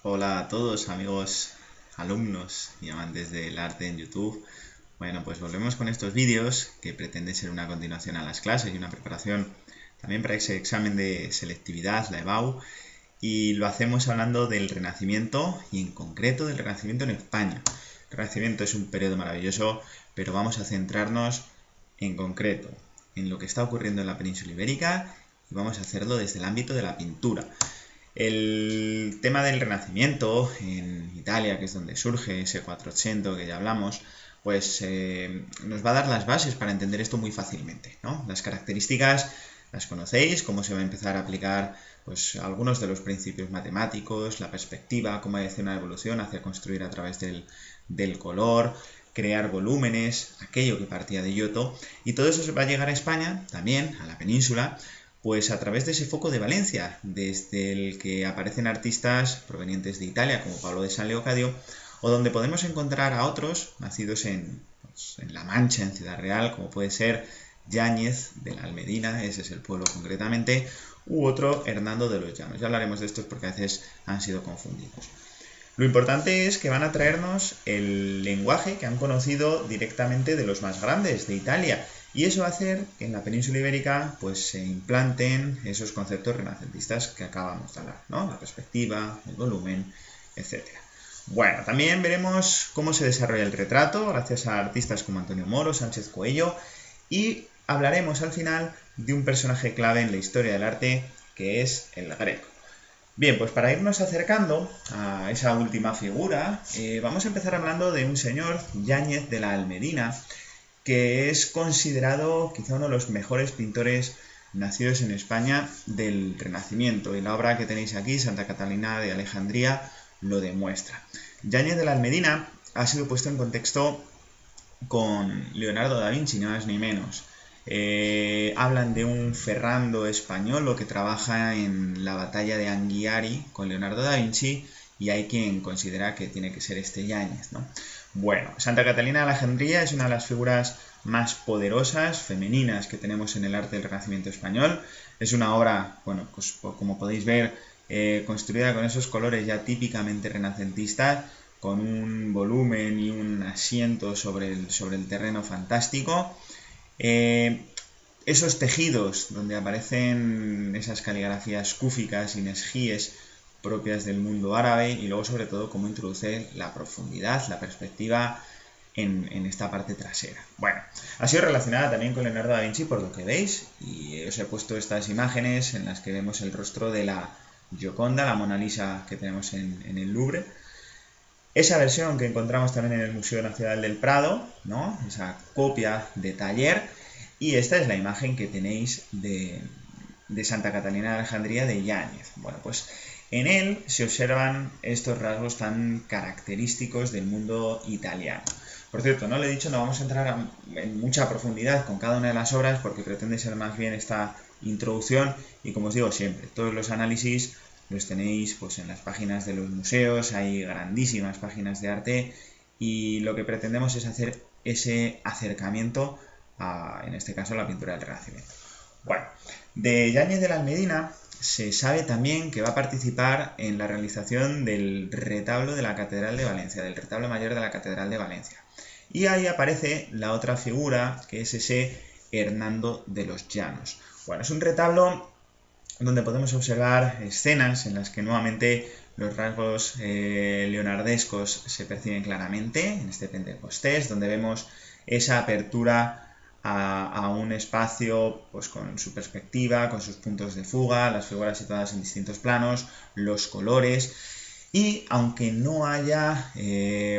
Hola a todos amigos, alumnos y amantes del arte en YouTube. Bueno, pues volvemos con estos vídeos que pretende ser una continuación a las clases y una preparación también para ese examen de selectividad, la EBAU, y lo hacemos hablando del Renacimiento y en concreto del Renacimiento en España. El Renacimiento es un periodo maravilloso, pero vamos a centrarnos en concreto en lo que está ocurriendo en la península ibérica y vamos a hacerlo desde el ámbito de la pintura. El tema del Renacimiento en Italia, que es donde surge ese 400 que ya hablamos, pues nos va a dar las bases para entender esto muy fácilmente, ¿no? Las características las conocéis, cómo se va a empezar a aplicar pues, algunos de los principios matemáticos, la perspectiva, cómo hacer una evolución hacia construir a través del color, crear volúmenes, aquello que partía de Giotto, y todo eso se va a llegar a España, también, a la península, pues a través de ese foco de Valencia, desde el que aparecen artistas provenientes de Italia, como Pablo de San Leocadio, o donde podemos encontrar a otros nacidos en La Mancha, en Ciudad Real, como puede ser Yáñez de la Almedina, ese es el pueblo concretamente, u otro Hernando de los Llanos. Ya hablaremos de estos porque a veces han sido confundidos. Lo importante es que van a traernos el lenguaje que han conocido directamente de los más grandes de Italia, y eso va a hacer que en la península ibérica pues, se implanten esos conceptos renacentistas que acabamos de hablar, ¿no? La perspectiva, el volumen, etc. Bueno, también veremos cómo se desarrolla el retrato gracias a artistas como Antonio Moro, Sánchez Coello, y hablaremos al final de un personaje clave en la historia del arte que es el Greco. Bien, pues para irnos acercando a esa última figura, vamos a empezar hablando de un señor, Yáñez de la Almedina, que es considerado quizá uno de los mejores pintores nacidos en España del Renacimiento, y la obra que tenéis aquí, Santa Catalina de Alejandría, lo demuestra. Yáñez de la Almedina ha sido puesto en contexto con Leonardo da Vinci, ni más ni menos. Hablan de un Ferrando español que trabaja en la batalla de Anghiari con Leonardo da Vinci, y hay quien considera que tiene que ser este Yáñez, ¿no? Bueno, Santa Catalina de Alejandría es una de las figuras más poderosas, femeninas, que tenemos en el arte del Renacimiento español. Es una obra, bueno, pues como podéis ver, construida con esos colores ya típicamente renacentistas, con un volumen y un asiento sobre el terreno fantástico. Esos tejidos donde aparecen esas caligrafías cúficas y nesjíes propias del mundo árabe, y luego sobre todo cómo introduce la profundidad, la perspectiva en esta parte trasera. Bueno, ha sido relacionada también con Leonardo da Vinci por lo que veis, y os he puesto estas imágenes en las que vemos el rostro de la Gioconda, la Mona Lisa que tenemos en el Louvre. Esa versión que encontramos también en el Museo Nacional del Prado, ¿no? Esa copia de taller, y esta es la imagen que tenéis de Santa Catalina de Alejandría de Yáñez. Bueno, pues en él se observan estos rasgos tan característicos del mundo italiano. Por cierto, no lo he dicho, no vamos a entrar en mucha profundidad con cada una de las obras porque pretende ser más bien esta introducción, y como os digo siempre, todos los análisis los tenéis pues, en las páginas de los museos, hay grandísimas páginas de arte, y lo que pretendemos es hacer ese acercamiento a, en este caso, la pintura del Renacimiento. Bueno, de Yáñez de la Almedina se sabe también que va a participar en la realización del retablo de la Catedral de Valencia, del retablo mayor de la Catedral de Valencia. Y ahí aparece la otra figura, que es ese Hernando de los Llanos. Bueno, es un retablo donde podemos observar escenas en las que nuevamente los rasgos leonardescos se perciben claramente, en este Pentecostés, donde vemos esa apertura a un espacio pues, con su perspectiva, con sus puntos de fuga, las figuras situadas en distintos planos, los colores, y aunque no haya,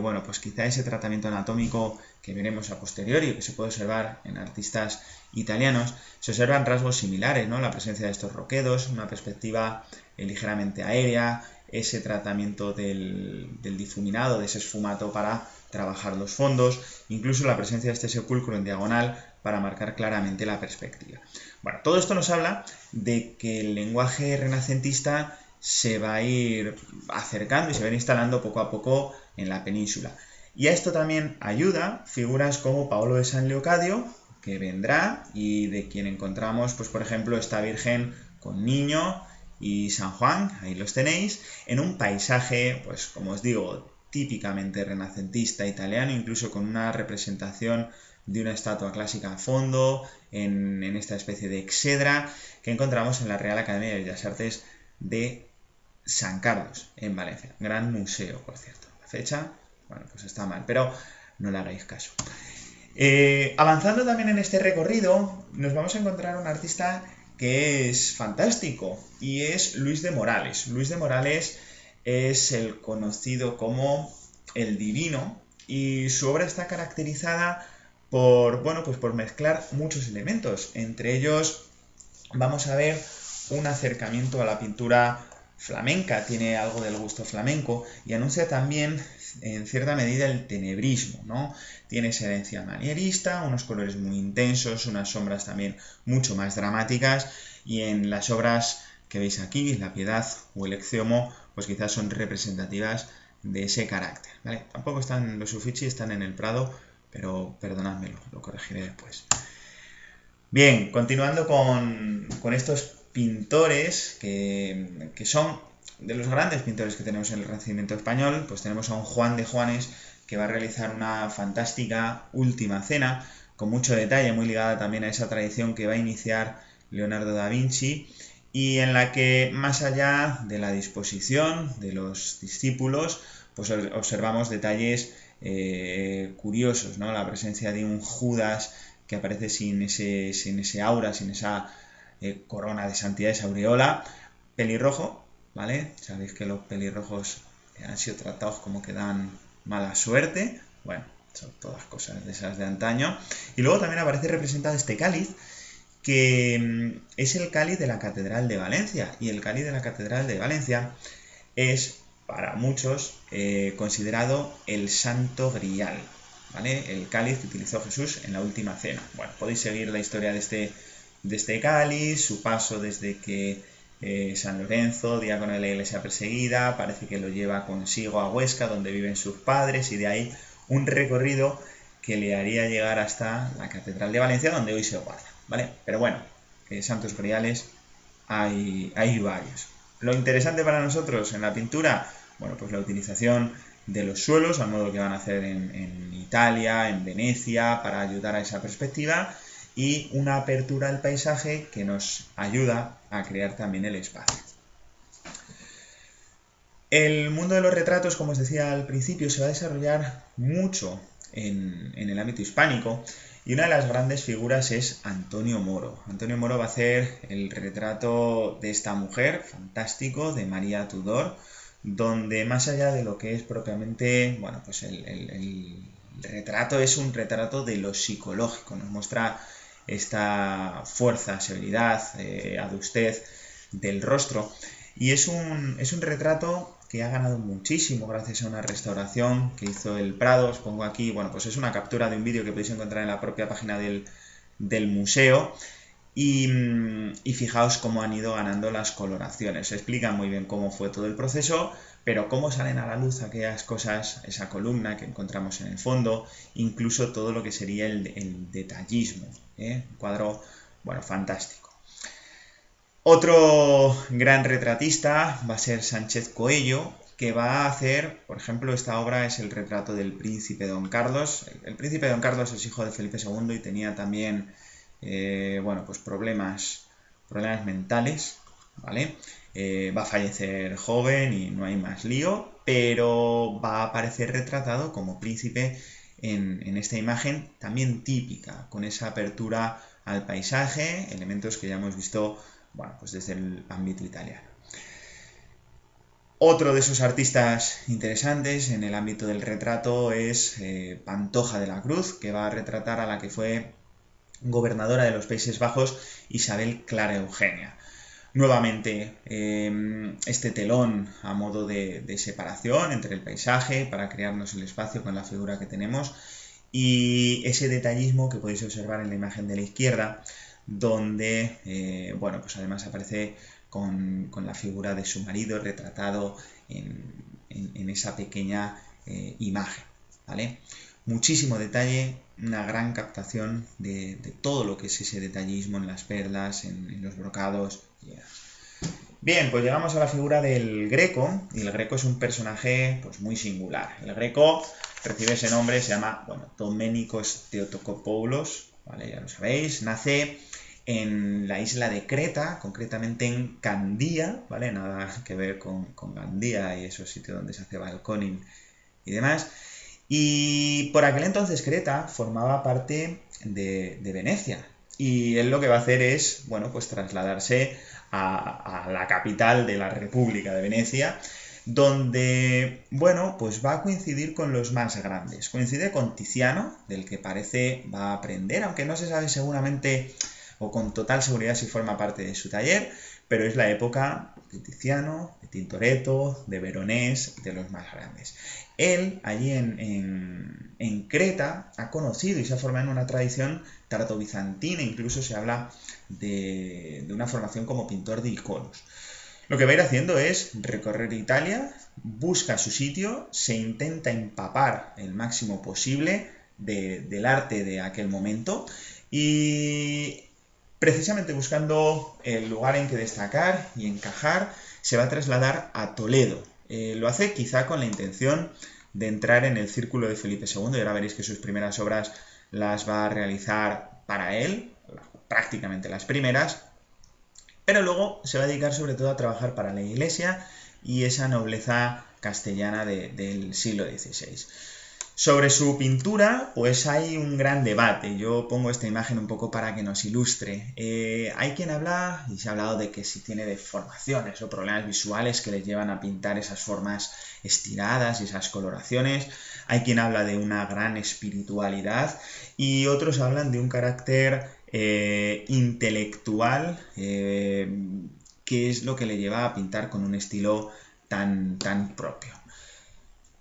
bueno, pues quizá ese tratamiento anatómico que veremos a posteriori, que se puede observar en artistas italianos, se observan rasgos similares, ¿no? La presencia de estos roquedos, una perspectiva ligeramente aérea, ese tratamiento del difuminado, de ese esfumato para trabajar los fondos, incluso la presencia de este sepulcro en diagonal para marcar claramente la perspectiva. Bueno, todo esto nos habla de que el lenguaje renacentista se va a ir acercando y se va a ir instalando poco a poco en la península. Y a esto también ayuda figuras como Paolo de San Leocadio, que vendrá y de quien encontramos, pues por ejemplo, esta Virgen con niño y San Juan, ahí los tenéis, en un paisaje, pues como os digo, típicamente renacentista italiano, incluso con una representación de una estatua clásica a fondo, en esta especie de exedra que encontramos en la Real Academia de Bellas Artes de San Carlos, en Valencia. Gran museo, por cierto. La fecha, bueno, pues está mal, pero no le hagáis caso. Avanzando también en este recorrido, nos vamos a encontrar un artista que es fantástico, y es Luis de Morales. Luis de Morales es el conocido como el Divino, y su obra está caracterizada por, bueno, pues por mezclar muchos elementos. Entre ellos vamos a ver un acercamiento a la pintura flamenca, tiene algo del gusto flamenco, y anuncia también en cierta medida el tenebrismo, ¿no? Tiene esa herencia manierista, unos colores muy intensos, unas sombras también mucho más dramáticas, y en las obras que veis aquí, La Piedad o el Ecceomo, pues quizás son representativas de ese carácter, ¿vale? Tampoco están los Uffizi, están en el Prado, pero perdonadme, lo corregiré después. Bien, continuando con estos pintores que son de los grandes pintores que tenemos en el Renacimiento español, pues tenemos a un Juan de Juanes que va a realizar una fantástica Última Cena, con mucho detalle, muy ligada también a esa tradición que va a iniciar Leonardo da Vinci, y en la que, más allá de la disposición de los discípulos, pues observamos detalles curiosos, ¿no? La presencia de un Judas que aparece sin ese aura, sin esa corona de santidad, esa aureola, pelirrojo, ¿vale? Sabéis que los pelirrojos han sido tratados como que dan mala suerte. Bueno, son todas cosas de esas de antaño. Y luego también aparece representado este cáliz, que es el cáliz de la Catedral de Valencia. Y el cáliz de la Catedral de Valencia es, para muchos, considerado el Santo Grial, ¿vale? El cáliz que utilizó Jesús en la Última Cena. Bueno, podéis seguir la historia de este cáliz, su paso desde que San Lorenzo, diácono de la iglesia perseguida, parece que lo lleva consigo a Huesca, donde viven sus padres, y de ahí un recorrido que le haría llegar hasta la Catedral de Valencia, donde hoy se guarda, ¿vale? Pero bueno, santos griales hay varios. Lo interesante para nosotros en la pintura, bueno, pues la utilización de los suelos, al modo que van a hacer en Italia, en Venecia, para ayudar a esa perspectiva, y una apertura al paisaje que nos ayuda a crear también el espacio. El mundo de los retratos, como os decía al principio, se va a desarrollar mucho en el ámbito hispánico, y una de las grandes figuras es Antonio Moro. Antonio Moro va a hacer el retrato de esta mujer, fantástico, de María Tudor, donde más allá de lo que es propiamente, bueno, pues el retrato es un retrato de lo psicológico, nos muestra esta fuerza, severidad, adustez del rostro, y es un retrato que ha ganado muchísimo gracias a una restauración que hizo el Prado. Os pongo aquí, bueno, pues es una captura de un vídeo que podéis encontrar en la propia página del museo, y fijaos cómo han ido ganando las coloraciones. Se explica muy bien cómo fue todo el proceso, pero cómo salen a la luz aquellas cosas, esa columna que encontramos en el fondo, incluso todo lo que sería el detallismo, ¿eh? Un cuadro, bueno, fantástico. Otro gran retratista va a ser Sánchez Coello, que va a hacer, por ejemplo, esta obra es el retrato del príncipe Don Carlos. El príncipe Don Carlos es hijo de Felipe II y tenía también, bueno, pues problemas mentales, ¿vale? Va a fallecer joven y no hay más lío, pero va a aparecer retratado como príncipe en esta imagen también típica, con esa apertura al paisaje, elementos que ya hemos visto, bueno, pues desde el ámbito italiano. Otro de esos artistas interesantes en el ámbito del retrato es Pantoja de la Cruz, que va a retratar a la que fue gobernadora de los Países Bajos, Isabel Clara Eugenia. Nuevamente, este telón a modo de separación entre el paisaje para crearnos el espacio con la figura que tenemos, y ese detallismo que podéis observar en la imagen de la izquierda, donde, bueno, pues además aparece con la figura de su marido retratado en esa pequeña imagen, ¿vale? Muchísimo detalle, una gran captación de todo lo que es ese detallismo en las perlas, en los brocados. Bien, pues llegamos a la figura del Greco, y el Greco es un personaje pues, muy singular. El Greco recibe ese nombre, se llama, bueno, Doménicos Theotokopoulos, ¿vale? Ya lo sabéis, nace en la isla de Creta, concretamente en Candía, ¿vale? Nada que ver con Gandía y esos sitios donde se hace balconing y demás. Y por aquel entonces Creta formaba parte de Venecia. Y él lo que va a hacer es, bueno, pues trasladarse a la capital de la República de Venecia, donde, bueno, pues va a coincidir con los más grandes. Coincide con Tiziano, del que parece va a aprender, aunque no se sabe seguramente o con total seguridad si forma parte de su taller, pero es la época de Tiziano, de Tintoretto, de Veronés, de los más grandes. Él, allí en Creta, ha conocido y se ha formado en una tradición tardo-bizantina, incluso se habla de una formación como pintor de iconos. Lo que va a ir haciendo es recorrer Italia, busca su sitio, se intenta empapar el máximo posible del arte de aquel momento y precisamente buscando el lugar en que destacar y encajar, se va a trasladar a Toledo. Lo hace quizá con la intención de entrar en el círculo de Felipe II, y ahora veréis que sus primeras obras las va a realizar para él, prácticamente las primeras, pero luego se va a dedicar sobre todo a trabajar para la Iglesia y esa nobleza castellana del siglo XVI. Sobre su pintura, pues hay un gran debate. Yo pongo esta imagen un poco para que nos ilustre. Hay quien habla, y se ha hablado de que si tiene deformaciones o problemas visuales que le llevan a pintar esas formas estiradas y esas coloraciones. Hay quien habla de una gran espiritualidad y otros hablan de un carácter intelectual, que es lo que le lleva a pintar con un estilo tan propio.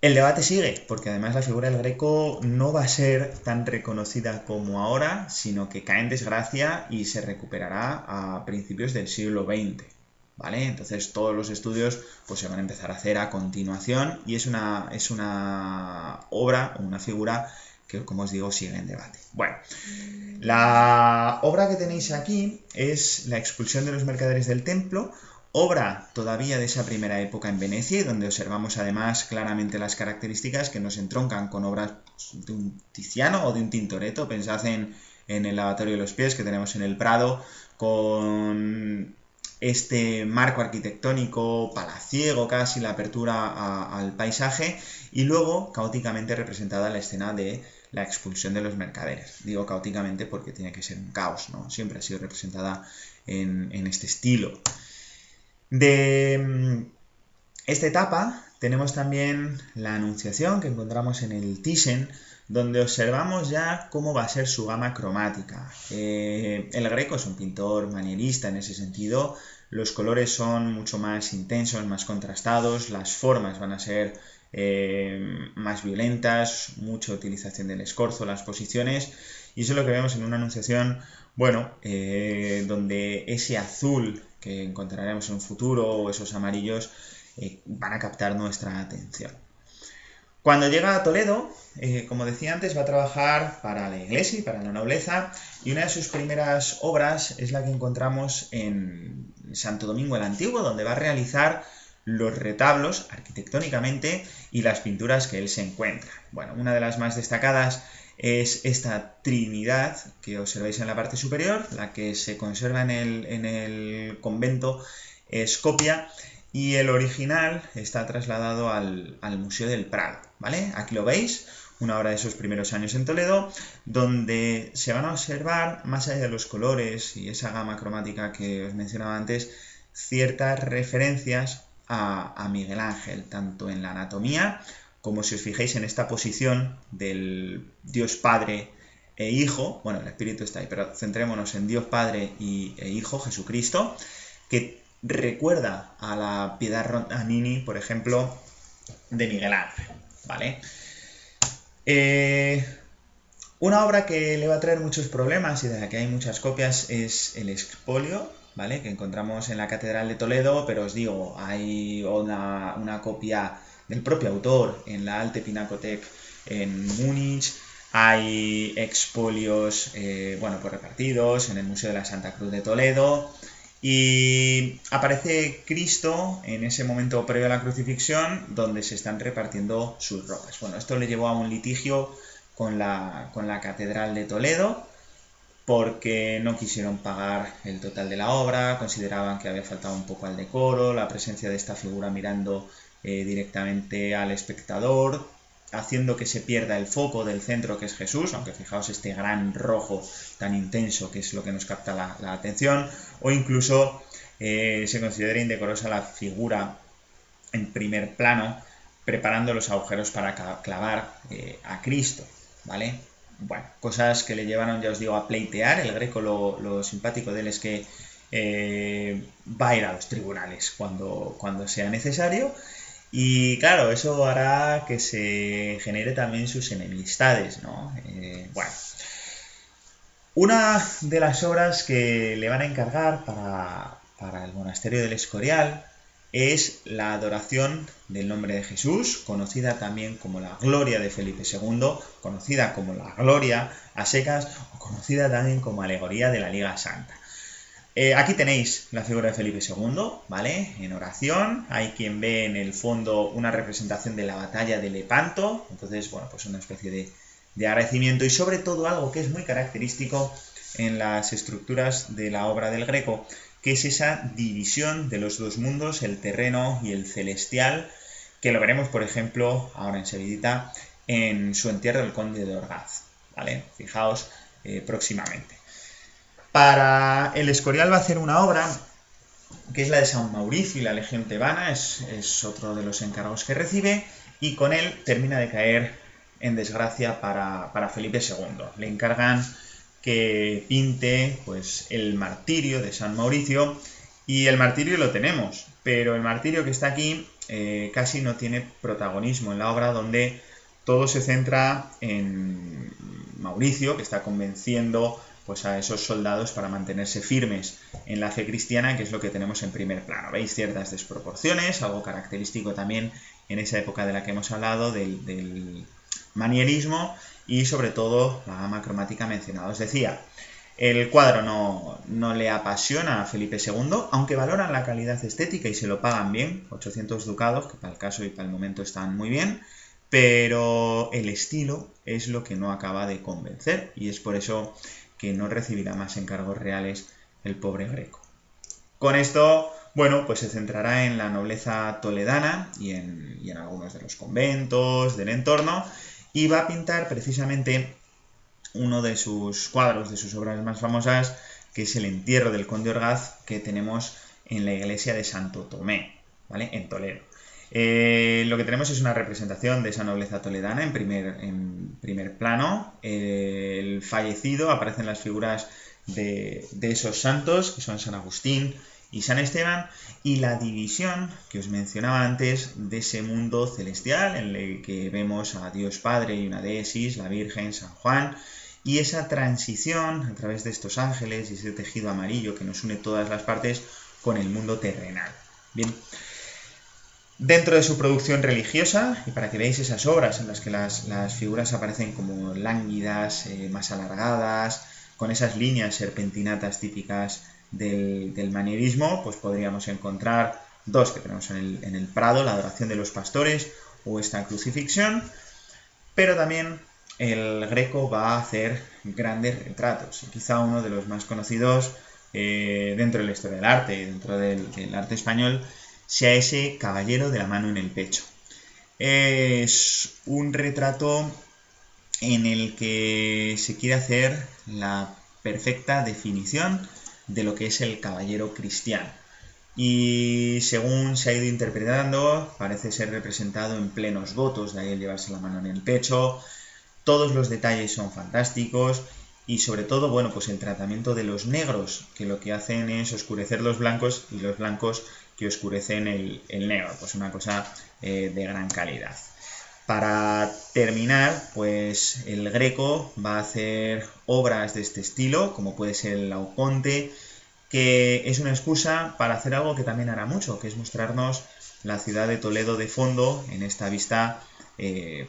El debate sigue, porque además la figura del Greco no va a ser tan reconocida como ahora, sino que cae en desgracia y se recuperará a principios del siglo XX, ¿vale? Entonces todos los estudios pues, se van a empezar a hacer a continuación y es una obra, una figura que, como os digo, sigue en debate. Bueno, la obra que tenéis aquí es La expulsión de los mercaderes del templo, obra todavía de esa primera época en Venecia, y donde observamos además claramente las características que nos entroncan con obras de un Tiziano o de un Tintoretto. Pensad en el lavatorio de los pies que tenemos en el Prado, con este marco arquitectónico palaciego, casi la apertura al paisaje, y luego caóticamente representada la escena de la expulsión de los mercaderes. Digo caóticamente porque tiene que ser un caos, ¿no? Siempre ha sido representada en este estilo. De esta etapa tenemos también la Anunciación, que encontramos en el Thyssen, donde observamos ya cómo va a ser su gama cromática. El Greco es un pintor manierista en ese sentido, los colores son mucho más intensos, más contrastados, las formas van a ser más violentas, mucha utilización del escorzo, las posiciones, y eso es lo que vemos en una Anunciación, bueno, donde ese azul que encontraremos en un futuro o esos amarillos van a captar nuestra atención. Cuando llega a Toledo, como decía antes, va a trabajar para la iglesia y para la nobleza, y una de sus primeras obras es la que encontramos en Santo Domingo el Antiguo, donde va a realizar los retablos arquitectónicamente y las pinturas que él se encuentra. Bueno, una de las más destacadas es esta Trinidad que observáis en la parte superior, la que se conserva en el convento Scopia, y el original está trasladado al Museo del Prado, ¿vale? Aquí lo veis, una obra de esos primeros años en Toledo, donde se van a observar, más allá de los colores y esa gama cromática que os mencionaba antes, ciertas referencias a Miguel Ángel, tanto en la anatomía como si os fijáis en esta posición del Dios Padre e Hijo. Bueno, el Espíritu está ahí, pero centrémonos en Dios Padre e Hijo, Jesucristo, que recuerda a la Piedad Rondanini, por ejemplo, de Miguel Ángel, ¿vale? Una obra que le va a traer muchos problemas y de la que hay muchas copias es el expolio, ¿vale? Que encontramos en la Catedral de Toledo, pero os digo, hay una copia del propio autor en la Alte Pinakothek en Múnich, hay expolios, bueno, pues repartidos en el Museo de la Santa Cruz de Toledo, Y aparece Cristo en ese momento previo a la crucifixión, donde se están repartiendo sus ropas. Bueno, esto le llevó a un litigio con la Catedral de Toledo, porque no quisieron pagar el total de la obra, consideraban que había faltado un poco al decoro, la presencia de esta figura mirando directamente al espectador, haciendo que se pierda el foco del centro, que es Jesús, aunque fijaos este gran rojo tan intenso que es lo que nos capta la atención, o incluso se considera indecorosa la figura en primer plano, preparando los agujeros para clavar a Cristo, ¿vale? Bueno, cosas que le llevaron, ya os digo, a pleitear. El Greco, lo simpático de él es que va a ir a los tribunales cuando sea necesario. Y claro, eso hará que se genere también sus enemistades, ¿no? Bueno, una de las obras que le van a encargar para el monasterio del Escorial es la adoración del nombre de Jesús, conocida también como la Gloria de Felipe II, conocida como la Gloria a secas o conocida también como Alegoría de la Liga Santa. Aquí tenéis la figura de Felipe II, ¿vale? En oración, hay quien ve en el fondo una representación de la batalla de Lepanto, entonces, bueno, pues una especie de agradecimiento y sobre todo algo que es muy característico en las estructuras de la obra del Greco, que es esa división de los dos mundos, el terreno y el celestial, que lo veremos, por ejemplo, ahora enseguidita, en su entierro del conde de Orgaz, ¿vale? Fijaos próximamente. Para el Escorial va a hacer una obra que es la de San Mauricio y la Legión Tebana, es otro de los encargos que recibe, y con él termina de caer en desgracia para Felipe II. Le encargan que pinte pues, el martirio de San Mauricio, y el martirio lo tenemos, pero el martirio que está aquí casi no tiene protagonismo en la obra, donde todo se centra en Mauricio, que está convenciendo pues, a esos soldados para mantenerse firmes en la fe cristiana, que es lo que tenemos en primer plano. Veis ciertas desproporciones, algo característico también en esa época de la que hemos hablado, del manierismo, y sobre todo la gama cromática mencionada. Os decía, el cuadro no le apasiona a Felipe II, aunque valoran la calidad estética y se lo pagan bien, 800 ducados, que para el caso y para el momento están muy bien, pero el estilo es lo que no acaba de convencer, y es por eso que no recibirá más encargos reales el pobre Greco. Con esto, bueno, pues se centrará en la nobleza toledana y en algunos de los conventos del entorno, y va a pintar precisamente uno de sus cuadros, de sus obras más famosas, que es el entierro del conde Orgaz, que tenemos en la iglesia de Santo Tomé, ¿vale? En Toledo. Lo que tenemos es una representación de esa nobleza toledana en primer plano. El fallecido, aparecen las figuras de esos santos, que son San Agustín y San Esteban, y la división que os mencionaba antes de ese mundo celestial en el que vemos a Dios Padre y una Deesis, la Virgen, San Juan, y esa transición a través de estos ángeles y ese tejido amarillo que nos une todas las partes con el mundo terrenal. Bien. Dentro de su producción religiosa, y para que veáis esas obras en las que las figuras aparecen como lánguidas, más alargadas, con esas líneas serpentinatas típicas del manierismo, pues podríamos encontrar dos que tenemos en el Prado, la adoración de los pastores o esta crucifixión, pero también el Greco va a hacer grandes retratos, y quizá uno de los más conocidos dentro de la historia del arte, dentro del arte español, sea ese caballero de la mano en el pecho. Es un retrato en el que se quiere hacer la perfecta definición de lo que es el caballero cristiano. Y según se ha ido interpretando, parece ser representado en plenos votos, de ahí el llevarse la mano en el pecho. Todos los detalles son fantásticos. Y sobre todo, bueno, pues el tratamiento de los negros, que lo que hacen es oscurecer los blancos y los blancos que oscurecen el negro. Pues una cosa de gran calidad. Para terminar, pues el Greco va a hacer obras de este estilo, como puede ser el Laoconte, que es una excusa para hacer algo que también hará mucho, que es mostrarnos la ciudad de Toledo de fondo en esta vista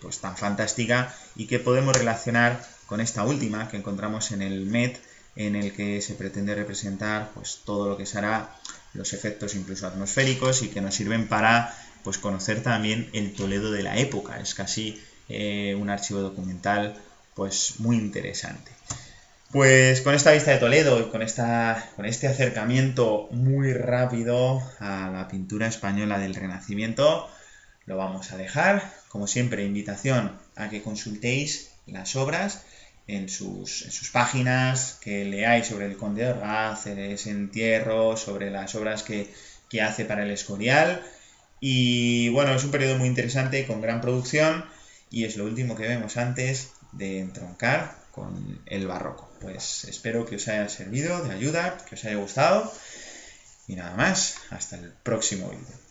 pues tan fantástica, y que podemos relacionar con esta última que encontramos en el Met, en el que se pretende representar pues todo lo que será los efectos incluso atmosféricos y que nos sirven para pues conocer también el Toledo de la época. Es casi un archivo documental pues muy interesante. Pues con esta vista de Toledo y con este acercamiento muy rápido a la pintura española del Renacimiento, lo vamos a dejar. Como siempre, invitación a que consultéis las obras en sus páginas, que leáis sobre el Conde de Orgaz, ese entierro, sobre las obras que hace para el Escorial. Y bueno, es un periodo muy interesante, con gran producción, y es lo último que vemos antes de entroncar con el barroco. Pues espero que os haya servido de ayuda, que os haya gustado, y nada más, hasta el próximo vídeo.